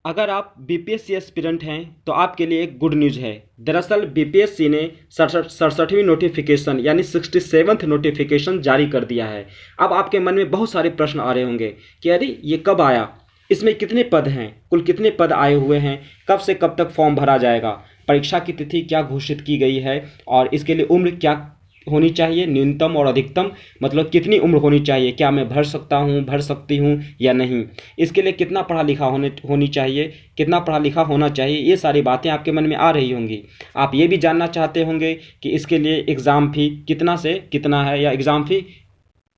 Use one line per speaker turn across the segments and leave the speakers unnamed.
अगर आप BPSC aspirant हैं तो आपके लिए एक गुड न्यूज़ है। दरअसल बीपीएससी ने 67वीं नोटिफिकेशन यानी 67th नोटिफिकेशन जारी कर दिया है। अब आपके मन में बहुत सारे प्रश्न आ रहे होंगे कि अरे ये कब आया, इसमें कितने पद हैं, कुल कितने पद आए हुए हैं, कब से कब तक फॉर्म भरा जाएगा, परीक्षा की तिथि क्या घोषित की गई है और इसके लिए उम्र क्या होनी चाहिए, न्यूनतम और अधिकतम, मतलब कितनी उम्र होनी चाहिए, क्या मैं भर सकता हूँ, भर सकती हूँ या नहीं, इसके लिए कितना पढ़ा लिखा होनी चाहिए, कितना पढ़ा लिखा होना चाहिए, ये सारी बातें आपके मन में आ रही होंगी। आप ये भी जानना चाहते होंगे कि इसके लिए एग्ज़ाम फ़ी कितना से कितना है या एग्ज़ाम फ़ी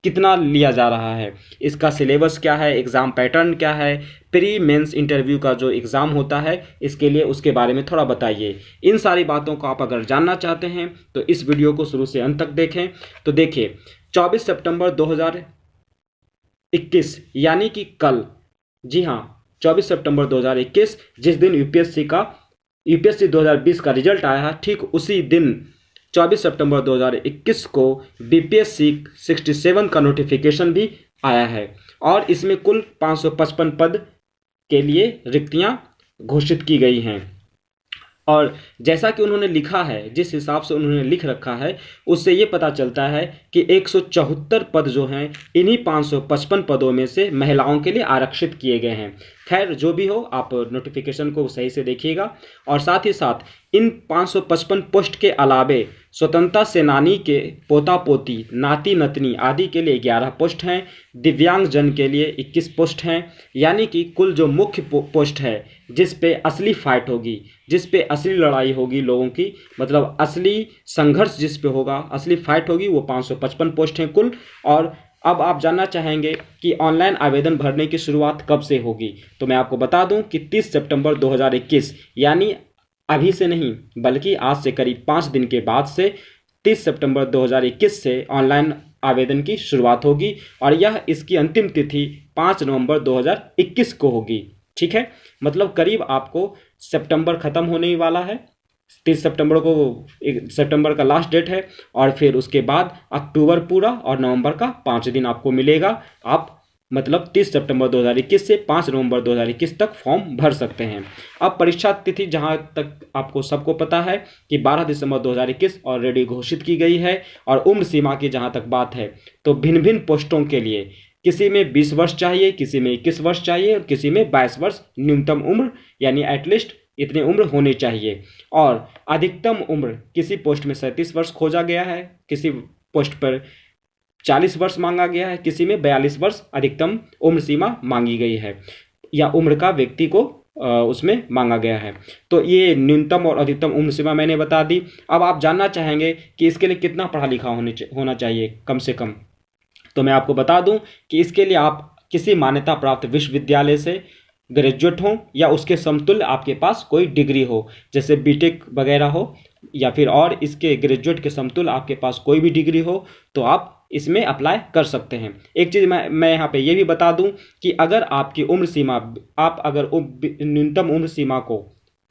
कितना लिया जा रहा है, इसका सिलेबस क्या है, एग्ज़ाम पैटर्न क्या है, प्री मेंस इंटरव्यू का जो एग्ज़ाम होता है इसके लिए उसके बारे में थोड़ा बताइए। इन सारी बातों को आप अगर जानना चाहते हैं तो इस वीडियो को शुरू से अंत तक देखें। तो देखिए 24 सितंबर 2021 यानी कि कल, जी हाँ 24 सितंबर 2021 जिस दिन यूपीएससी 2020 का रिजल्ट आया है, ठीक उसी दिन 24 सितंबर 2021 को बीपीएससी 67 का नोटिफिकेशन भी आया है और इसमें कुल 555 पद के लिए रिक्तियां घोषित की गई हैं। और जैसा कि उन्होंने लिखा है, जिस हिसाब से उन्होंने लिख रखा है, उससे ये पता चलता है कि 174 पद जो हैं इन्हीं 555 पदों में से महिलाओं के लिए आरक्षित किए गए हैं। खैर जो भी हो, आप नोटिफिकेशन को सही से देखिएगा। और साथ ही साथ इन 555 पोस्ट के अलावे स्वतंत्रता सेनानी के पोता पोती, नाती नतनी आदि के लिए 11 पोस्ट हैं, दिव्यांग जन के लिए 21 पोस्ट हैं। यानी कि कुल जो मुख्य पोस्ट है जिस पे असली फाइट होगी, जिस पे असली लड़ाई होगी लोगों की, मतलब असली संघर्ष जिस पे होगा, असली फाइट होगी, वो 555 पोस्ट हैं कुल। और अब आप जानना चाहेंगे कि ऑनलाइन आवेदन भरने की शुरुआत कब से होगी, तो मैं आपको बता दूं कि 30 सितंबर 2021 यानी अभी से नहीं बल्कि आज से करीब 5 दिन के बाद से 30 सितंबर 2021 से ऑनलाइन आवेदन की शुरुआत होगी और यह इसकी अंतिम तिथि 5 नवंबर 2021 को होगी। ठीक है, मतलब करीब आपको सितंबर ख़त्म होने ही वाला है, 30 सितंबर को सितंबर का लास्ट डेट है और फिर उसके बाद अक्टूबर पूरा और नवंबर का 5 दिन आपको मिलेगा। आप मतलब 30 सितंबर 2021 से 5 नवंबर 2021 तक फॉर्म भर सकते हैं। अब परीक्षा तिथि जहां तक आपको सबको पता है कि 12 दिसंबर 2021 ऑलरेडी घोषित की गई है। और उम्र सीमा की जहां तक बात है तो भिन्न भिन्न पोस्टों के लिए किसी में 20 वर्ष चाहिए, किसी में 21 वर्ष चाहिए और किसी में 22 वर्ष न्यूनतम उम्र यानी एटलीस्ट इतने उम्र होने चाहिए। और अधिकतम उम्र किसी पोस्ट में 37 वर्ष खोजा गया है, किसी पोस्ट पर 40 वर्ष मांगा गया है, किसी में 42 वर्ष अधिकतम उम्र सीमा मांगी गई है या उम्र का व्यक्ति को उसमें मांगा गया है। तो ये न्यूनतम और अधिकतम उम्र सीमा मैंने बता दी। अब आप जानना चाहेंगे कि इसके लिए कितना पढ़ा लिखा होना चाहिए कम से कम, तो मैं आपको बता दूं कि इसके लिए आप किसी मान्यता प्राप्त विश्वविद्यालय से ग्रेजुएट हो या उसके समतुल्य आपके पास कोई डिग्री हो, जैसे बीटेक वगैरह हो या फिर और इसके ग्रेजुएट के समतुल्य आपके पास कोई भी डिग्री हो तो आप इसमें अप्लाई कर सकते हैं। एक चीज़ मैं यहाँ पे ये भी बता दूं कि अगर आपकी उम्र सीमा, आप अगर न्यूनतम उम्र सीमा को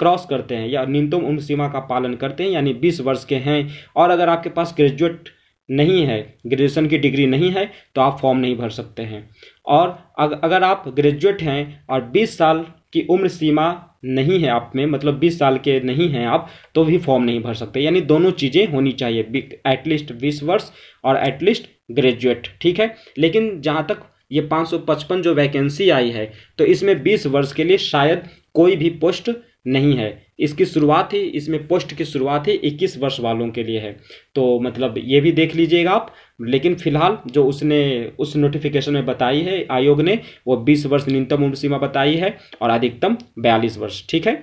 क्रॉस करते हैं या न्यूनतम उम्र सीमा का पालन करते हैं यानी 20 वर्ष के हैं और अगर आपके पास ग्रेजुएट नहीं है, ग्रेजुएशन की डिग्री नहीं है, तो आप फॉर्म नहीं भर सकते हैं। और अगर आप ग्रेजुएट हैं और 20 साल की उम्र सीमा नहीं है आप में, मतलब 20 साल के नहीं हैं आप, तो भी फॉर्म नहीं भर सकते। यानी दोनों चीज़ें होनी चाहिए, एटलीस्ट 20 वर्ष और एटलीस्ट ग्रेजुएट। ठीक है, लेकिन जहाँ तक ये 555 जो वैकेंसी आई है तो इसमें 20 वर्ष के लिए शायद कोई भी पोस्ट नहीं है। इसकी शुरुआत ही, इसमें पोस्ट की शुरुआत ही 21 वर्ष वालों के लिए है। तो मतलब ये भी देख लीजिएगा आप। लेकिन फिलहाल जो उसने उस नोटिफिकेशन में बताई है आयोग ने, वो 20 वर्ष न्यूनतम उम्र सीमा बताई है और अधिकतम 42 वर्ष। ठीक है,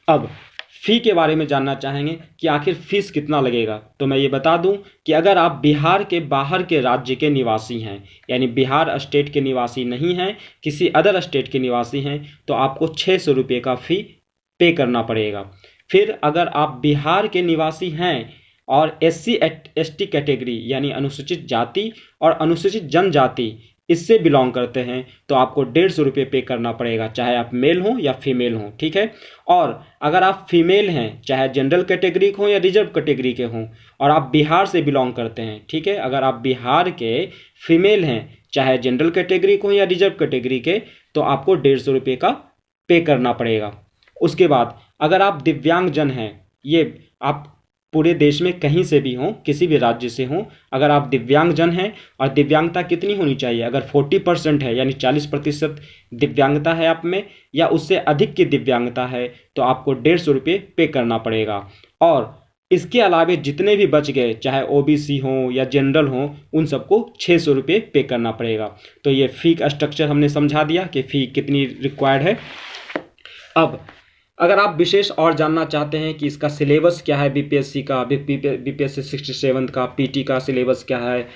अब फ़ी के बारे में जानना चाहेंगे कि आखिर फीस कितना लगेगा, तो मैं ये बता दूं कि अगर आप बिहार के बाहर के राज्य के निवासी हैं, यानी बिहार स्टेट के निवासी नहीं हैं, किसी अदर स्टेट के निवासी हैं, तो आपको 600 रुपये का फ़ी पे करना पड़ेगा। फिर अगर आप बिहार के निवासी हैं और SC ST कैटेगरी यानी अनुसूचित जाति और अनुसूचित जनजाति इससे बिलोंग करते हैं तो आपको 150 रुपये पे करना पड़ेगा, चाहे आप मेल हों या फीमेल हों। ठीक है, और अगर आप फीमेल हैं, चाहे जनरल कैटेगरी के हों या रिजर्व कैटेगरी के हों, और आप बिहार से बिलोंग करते हैं, ठीक है, अगर आप बिहार के फीमेल हैं, चाहे जनरल कैटेगरी के हों या रिजर्व कैटेगरी के, तो आपको 150 रुपये का पे करना पड़ेगा। उसके बाद अगर आप दिव्यांगजन हैं, ये आप पूरे देश में कहीं से भी हों, किसी भी राज्य से हों, अगर आप दिव्यांगजन हैं और दिव्यांगता कितनी होनी चाहिए, अगर 40% है यानी 40% दिव्यांगता है आप में या उससे अधिक की दिव्यांगता है तो आपको 150 रुपये पे करना पड़ेगा। और इसके अलावे जितने भी बच गए, चाहे ओबीसी हों या जनरल हों, उन सबको 600 रुपये पे करना पड़ेगा। तो ये फ़ी का स्ट्रक्चर हमने समझा दिया कि फ़ी कितनी रिक्वायर्ड है। अब अगर आप विशेष और जानना चाहते हैं कि इसका सिलेबस क्या है, बीपीएससी का, बीपीएससी 67 का, पीटी का सिलेबस क्या है,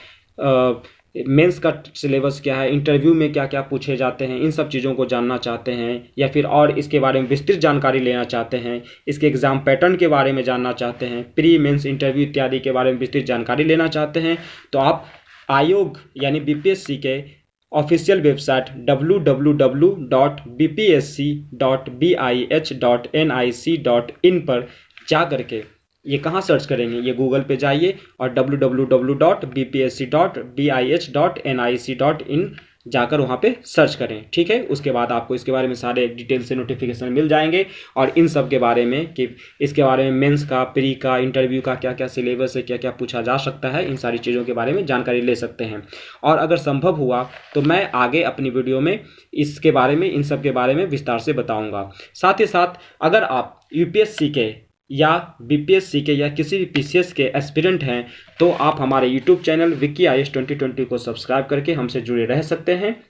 मेंस का सिलेबस क्या है, इंटरव्यू में क्या क्या पूछे जाते हैं, इन सब चीज़ों को जानना चाहते हैं या फिर और इसके बारे में विस्तृत जानकारी लेना चाहते हैं, इसके एग्ज़ाम पैटर्न के बारे में जानना चाहते हैं, प्री मेंस इंटरव्यू इत्यादि के बारे में विस्तृत जानकारी लेना चाहते हैं, तो आप आयोग यानी बीपीएससी के ऑफिशियल वेबसाइट www.bpsc.bih.nic.in पर जा करके ये कहाँ सर्च करेंगे, ये गूगल पे जाइए और www.bpsc.bih.nic.in जाकर वहाँ पे सर्च करें। ठीक है, उसके बाद आपको इसके बारे में सारे डिटेल से नोटिफिकेशन मिल जाएंगे और इन सब के बारे में कि इसके बारे में मेंस का, प्री का, इंटरव्यू का क्या क्या सिलेबस है, क्या क्या पूछा जा सकता है, इन सारी चीज़ों के बारे में जानकारी ले सकते हैं। और अगर संभव हुआ तो मैं आगे अपनी वीडियो में इसके बारे में, इन सब के बारे में विस्तार से बताऊँगा। साथ ही साथ अगर आप यूपीएससी के या बीपीएससी के या किसी भी पीसीएस के एस्पिरेंट हैं तो आप हमारे यूट्यूब चैनल विक्की आईएएस 2020 को सब्सक्राइब करके हमसे जुड़े रह सकते हैं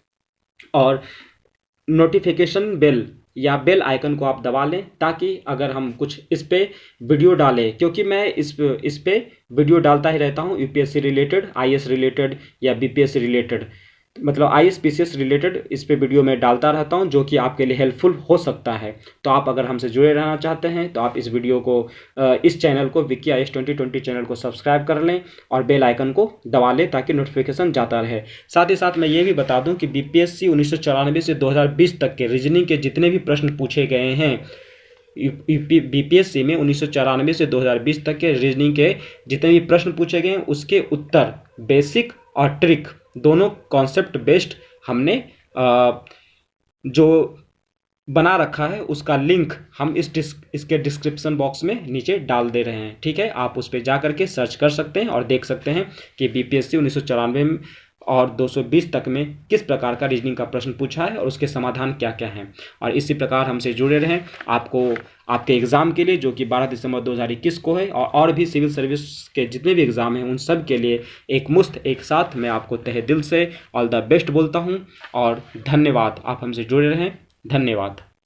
और नोटिफिकेशन बेल या बेल आइकन को आप दबा लें ताकि अगर हम कुछ इस पे वीडियो डालें, क्योंकि मैं इस पे वीडियो डालता ही रहता हूँ यूपीएससी रिलेटेड, आईएएस रिलेटेड या बीपीएससी रिलेटेड, मतलब आईएएस पीसीएस रिलेटेड इस पे वीडियो में डालता रहता हूं जो कि आपके लिए हेल्पफुल हो सकता है। तो आप अगर हमसे जुड़े रहना चाहते हैं तो आप इस वीडियो को, इस चैनल को, विक्की आईएएस 2020 चैनल को सब्सक्राइब कर लें और बेल आइकन को दबा लें ताकि नोटिफिकेशन जाता रहे। साथ ही साथ मैं ये भी बता दूं कि बीपीएससी 1994 से 2020 तक के रीजनिंग के जितने भी प्रश्न पूछे गए हैं बीपीएससी में 1994 से 2020 तक के रीजनिंग के जितने भी प्रश्न पूछे गए हैं उसके उत्तर बेसिक और ट्रिक दोनों कॉन्सेप्ट बेस्ड हमने जो बना रखा है उसका लिंक हम इसके डिस्क्रिप्शन बॉक्स में नीचे डाल दे रहे हैं। ठीक है, आप उस पर जा करके सर्च कर सकते हैं और देख सकते हैं कि बीपीएससी 1994 और 220 तक में किस प्रकार का रीजनिंग का प्रश्न पूछा है और उसके समाधान क्या क्या हैं। और इसी प्रकार हमसे जुड़े रहें। आपको आपके एग्ज़ाम के लिए जो कि 12 दिसंबर 2021 को है और भी सिविल सर्विस के जितने भी एग्ज़ाम हैं उन सब के लिए एक साथ मैं आपको तहे दिल से ऑल द बेस्ट बोलता हूं और धन्यवाद। आप हमसे जुड़े रहें। धन्यवाद।